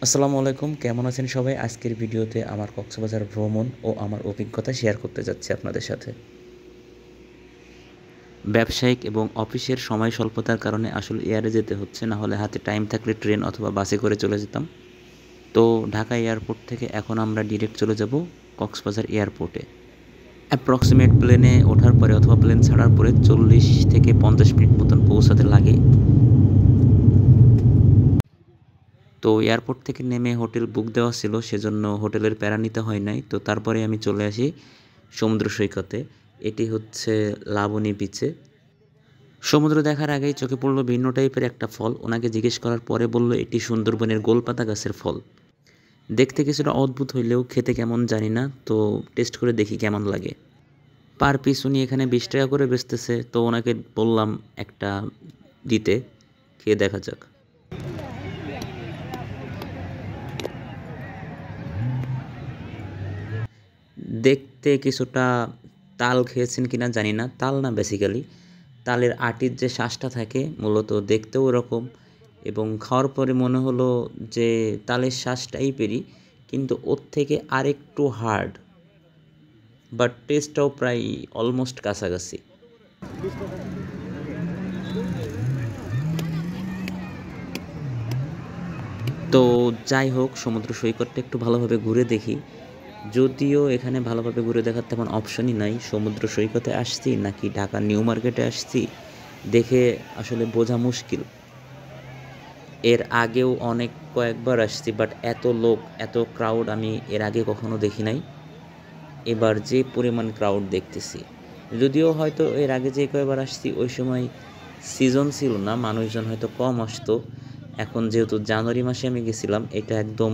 আসসালামু আলাইকুম, কেমন আছেন সবাই? আজকের ভিডিওতে আমার কক্সবাজার ভ্রমণ ও আমার অভিজ্ঞতা শেয়ার করতে যাচ্ছি আপনাদের সাথে। ব্যবসায়িক এবং অফিসের সময় স্বল্পতার কারণে আসলে এয়ারে যেতে হচ্ছে, না হলে হাতে টাইম থাকলে ট্রেন অথবা বাসে করে চলে যেতাম। তো ঢাকা এয়ারপোর্ট থেকে এখন আমরা ডিরেক্ট চলে যাব কক্সবাজার এয়ারপোর্টে। অ্যাপ্রক্সিমেট প্লেনে ওঠার পরে অথবা প্লেন ছাড়ার পরে 40 থেকে 50 মিনিট মতন পৌঁছাতে লাগে। তো এয়ারপোর্ট থেকে নেমে হোটেল বুক দেওয়া ছিল, সেজন্য হোটেলের প্যারা নিতে হয় নাই। তো তারপরে আমি চলে আসি সমুদ্র সৈকতে। এটি হচ্ছে লাবণী বিচে। সমুদ্র দেখার আগেই চোখে পড়লো ভিন্ন টাইপের একটা ফল। ওনাকে জিজ্ঞেস করার পরে বলল এটি সুন্দরবনের গোলপাতা গাছের ফল। দেখতে কিছুটা অদ্ভুত হইলেও খেতে কেমন জানি না, তো টেস্ট করে দেখি কেমন লাগে। পার পিস উনি এখানে 20 টাকা করে বেচতেছে, তো ওনাকে বললাম একটা দিতে, খেয়ে দেখা যাক। দেখতে কিছুটা তাল খেয়েছেন কিনা জানি না, তাল না বেসিক্যালি তালের আটির যে শ্বাসটা থাকে মূলত দেখতেও ওরকম, এবং খাওয়ার পরে মনে হলো যে তালের শ্বাস টাইপেরই, কিন্তু ওর থেকে আরেকটু হার্ড, বাট টেস্টটাও প্রায় অলমোস্ট কাছাকাছি। তো যাই হোক, সমুদ্র সৈকতটা একটু ভালোভাবে ঘুরে দেখি। যদিও এখানে ভালোভাবে ঘুরে দেখার তেমন অপশনই নাই। সমুদ্র সৈকতে আসছি নাকি ঢাকা নিউ মার্কেটে আসছি দেখে আসলে বোঝা মুশকিল। এর আগেও কয়েকবার আসছি, বাট এত লোক, এত ক্রাউড আমি এর আগে কখনো দেখি নাই। এবার যে পরিমাণ ক্রাউড দেখতেছি, যদিও হয়তো এর আগে যে কয়েকবার আসছি ওই সময় সিজন ছিল না, মানুষজন হয়তো কম আসতো। এখন যেহেতু জানুয়ারি মাসে আমি গেছিলাম, এটা একদম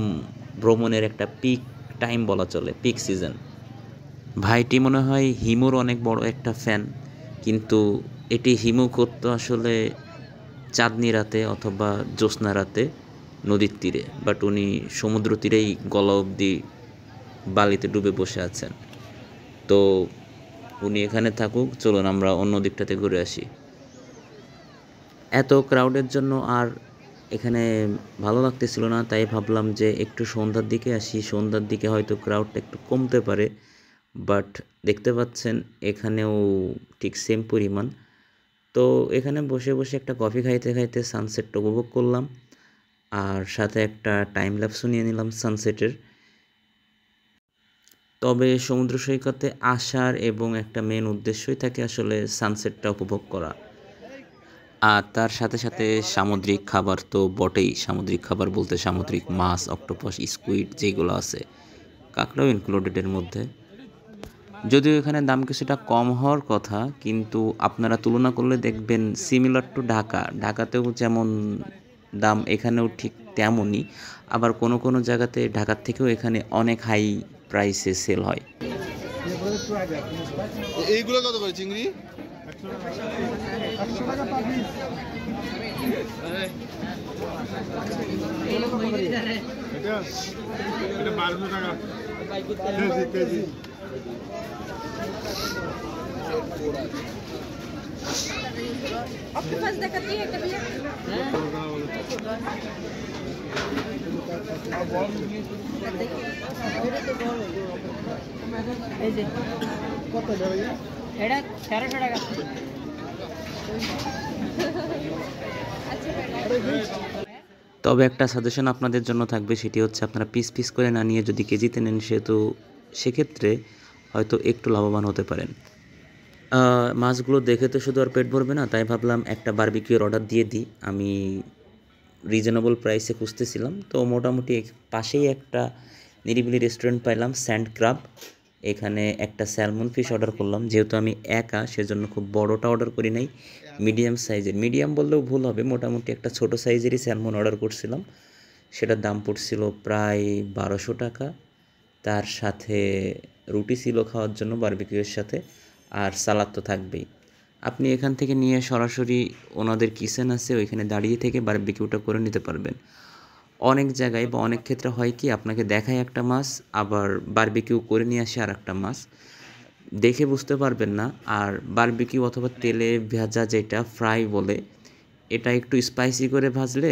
ভ্রমণের একটা পিক টাইম বলা চলে, পিক সিজন। ভাইটি মনে হয় হিমুর অনেক বড় একটা ফ্যান, কিন্তু এটি হিমু করতো আসলে চাঁদনি রাতে অথবা জ্যোৎস্না রাতে নদীর তীরে, বাট উনি সমুদ্র তীরেই গলা অবধি বালিতে ডুবে বসে আছেন। তো উনি এখানে থাকুক, চলুন আমরা অন্য দিকটাতে ঘুরে আসি। এত ক্রাউডের জন্য আর এখানে ভালো লাগতেছিল না, তাই ভাবলাম যে একটু সন্ধ্যার দিকে আসি, সন্ধ্যার দিকে হয়তো ক্রাউডটা একটু কমতে পারে। বাট দেখতে পাচ্ছেন এখানেও ঠিক সেম পরিমাণ। তো এখানে বসে বসে একটা কফি খাইতে খাইতে সানসেটটা উপভোগ করলাম, আর সাথে একটা টাইম ল্যাপসও নিয়ে নিলাম সানসেটের। তবে সমুদ্র সৈকতে আসার এবং একটা মেন উদ্দেশ্যই থাকে আসলে সানসেটটা উপভোগ করা, আর তার সাথে সাথে সামুদ্রিক খাবার তো বটেই। সামুদ্রিক খাবার বলতে সামুদ্রিক মাছ, অক্টোপাস, স্কুইড যেগুলো আছে, কাঁকড়াও ইনক্লুডেড এর মধ্যে। যদিও এখানে দাম কিছুটা কম হওয়ার কথা, কিন্তু আপনারা তুলনা করলে দেখবেন সিমিলার টু ঢাকা, ঢাকাতেও যেমন দাম এখানেও ঠিক তেমনই। আবার কোনো কোনো জায়গাতে ঢাকার থেকেও এখানে অনেক হাই প্রাইসে সেল হয়। এইগুলো কত করে চিংড়ি? এটা 1200 টাকা কেজি। ऑक्टोपस दिखाती है कभी এই যে কত ভাইয়া? এটা 1300 টাকা। তবে একটা সাজেশন আপনাদের জন্য থাকবে, সেটি হচ্ছে আপনারা পিস পিস করে না নিয়ে যদি কেজিতে নেন, সেক্ষেত্রে হয়তো একটু লাভবান হতে পারেন। মাছগুলো দেখে তো শুধু আর পেট ভরবে না, তাই ভাবলাম একটা বারবিকিউর অর্ডার দিয়ে দিই। আমি রিজনেবল প্রাইসে খুঁজতেছিলাম, তো মোটামুটি পাশেই একটা নিরিবিলি রেস্টুরেন্ট পাইলাম, স্যান্ড ক্রাব। এখানে একটা স্যালমন ফিশ অর্ডার করলাম। যেহেতু আমি একা, সেজন্য খুব বড়টা অর্ডার করি নাই, মিডিয়াম সাইজের, মিডিয়াম বললেও ভুল হবে, মোটামুটি একটা ছোট সাইজেরই স্যালমন অর্ডার করছিলাম। সেটার দাম পড়ছিল প্রায় 1200 টাকা। তার সাথে রুটি ছিল খাওয়ার জন্য বারবিকিউয়ের সাথে, আর সালাদ তো থাকবেই। আপনি এখান থেকে নিয়ে সরাসরি ওনাদের কিচেন আছে, ওইখানে দাঁড়িয়ে থেকে বারবিকিউটা করে নিতে পারবেন। অনেক জায়গায় বা অনেক ক্ষেত্রে হয় কি, আপনাকে দেখায় একটা মাছ, আবার বারবিকিউ করে নিয়ে আসে আর একটা মাছ, দেখে বুঝতে পারবেন না। আর বারবিকিউ অথবা তেলে ভাজা যেটা ফ্রাই বলে, এটা একটু স্পাইসি করে ভাজলে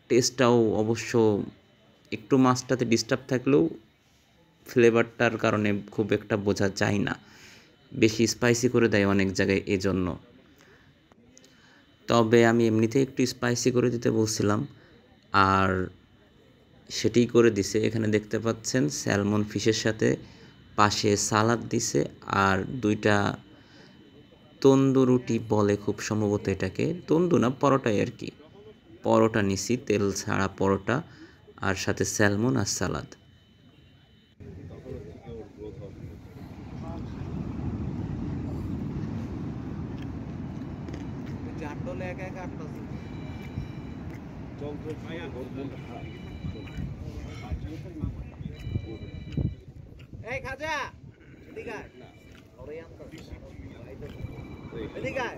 টেস্টটাও অবশ্য একটু মাছটাতে ডিস্টার্ব থাকলেও ফ্লেভারটার কারণে খুব একটা বোঝা যায় না, বেশি স্পাইসি করে দেয় অনেক জায়গায় এজন্য। তবে আমি এমনিতেই একটু স্পাইসি করে দিতে বলছিলাম, আর সেটাই করে দিছে। এখানে দেখতে পাচ্ছেন স্যালমন ফিশের সাথে পাশে সালাদ দিছে, আর 2টা তন্দুর রুটি বলে খুব সম্ভবত এটাকে, তন্দু না পরোটাই আর কি, পরোটা নিছি, তেল ছাড়া পরোটা, আর সাথে স্যালমন আর সালাদ। এই খাজা এদিকে আয়। ওরে আনতো এদিকে আয়।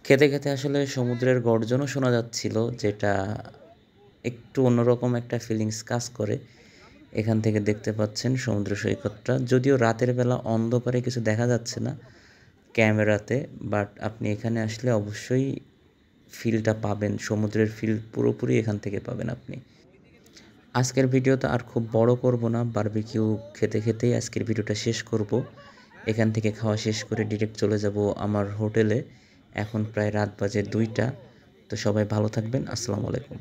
খেতে খেতে আসলে সমুদ্রের গর্জনও শোনা যাচ্ছিল, যেটা একটু অন্যরকম একটা ফিলিংস কাজ করে। এখান থেকে দেখতে পাচ্ছেন সমুদ্র সৈকতটা, যদিও রাতের বেলা অন্ধকারে কিছু দেখা যাচ্ছে না ক্যামেরাতে, বাট আপনি এখানে আসলে অবশ্যই ফিলটা পাবেন, সমুদ্রের ফিল পুরোপুরি এখান থেকে পাবেন আপনি। আজকের ভিডিওটা আর খুব বড় করব না, বারবিকিউ খেতে খেতেই আজকের ভিডিওটা শেষ করব। এখান থেকে খাওয়া শেষ করে ডিরেক্ট চলে যাব আমার হোটেলে। এখন প্রায় রাত বাজে 2টা। তো সবাই ভালো থাকবেন, আসসালামু আলাইকুম।